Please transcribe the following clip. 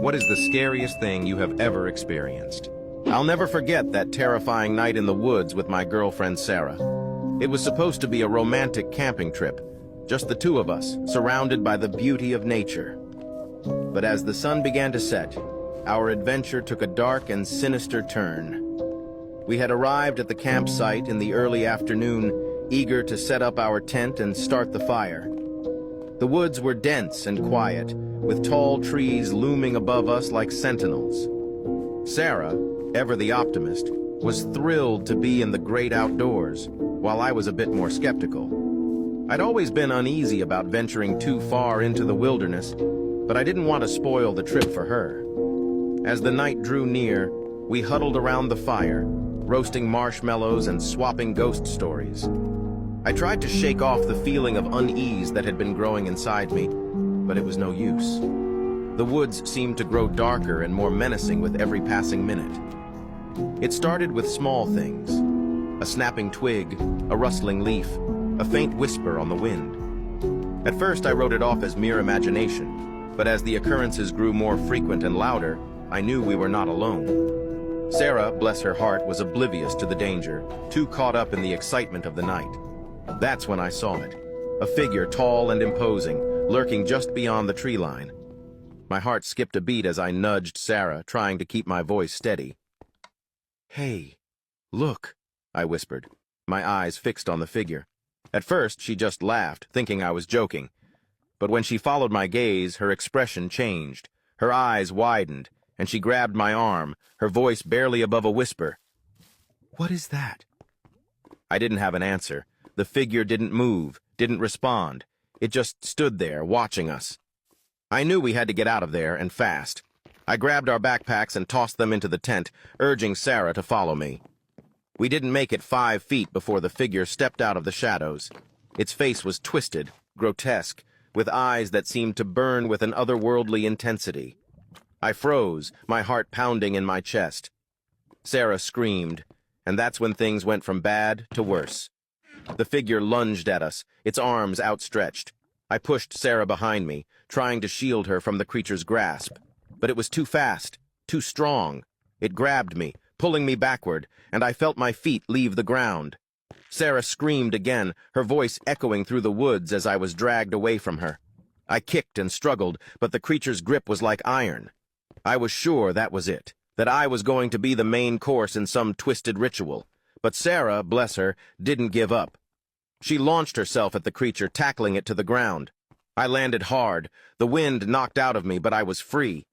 What is the scariest thing you have ever experienced? I'll never forget that terrifying night in the woods with my girlfriend Sarah. It was supposed to be a romantic camping trip, just the two of us, surrounded by the beauty of nature. But as the sun began to set, our adventure took a dark and sinister turn. We had arrived at the campsite in the early afternoon, eager to set up our tent and start the fire. The woods were dense and quiet, with tall trees looming above us like sentinels. Sarah, ever the optimist, was thrilled to be in the great outdoors, while I was a bit more skeptical. I'd always been uneasy about venturing too far into the wilderness, but I didn't want to spoil the trip for her. As the night drew near, we huddled around the fire, roasting marshmallows and swapping ghost stories. I tried to shake off the feeling of unease that had been growing inside me, but it was no use. The woods seemed to grow darker and more menacing with every passing minute. It started with small things: a snapping twig, a rustling leaf, a faint whisper on the wind. At first I wrote it off as mere imagination, but as the occurrences grew more frequent and louder, I knew we were not alone. Sarah, bless her heart, was oblivious to the danger, too caught up in the excitement of the night. That's when I saw it, a figure tall and imposing, lurking just beyond the tree line. My heart skipped a beat as I nudged Sarah, trying to keep my voice steady. "Hey, look," I whispered, my eyes fixed on the figure. At first, she just laughed, thinking I was joking. But when she followed my gaze, her expression changed. Her eyes widened, and she grabbed my arm, her voice barely above a whisper. "What is that?" I didn't have an answer. The figure didn't move, didn't respond. It just stood there, watching us. I knew we had to get out of there, and fast. I grabbed our backpacks and tossed them into the tent, urging Sarah to follow me. We didn't make it 5 feet before the figure stepped out of the shadows. Its face was twisted, grotesque, with eyes that seemed to burn with an otherworldly intensity. I froze, my heart pounding in my chest. Sarah screamed, and that's when things went from bad to worse. The figure lunged at us, its arms outstretched. I pushed Sarah behind me, trying to shield her from the creature's grasp. But it was too fast, too strong. It grabbed me, pulling me backward, and I felt my feet leave the ground. Sarah screamed again, her voice echoing through the woods as I was dragged away from her. I kicked and struggled, but the creature's grip was like iron. I was sure that was it, that I was going to be the main course in some twisted ritual. But Sarah, bless her, didn't give up. She launched herself at the creature, tackling it to the ground. I landed hard. The wind knocked out of me, but I was free.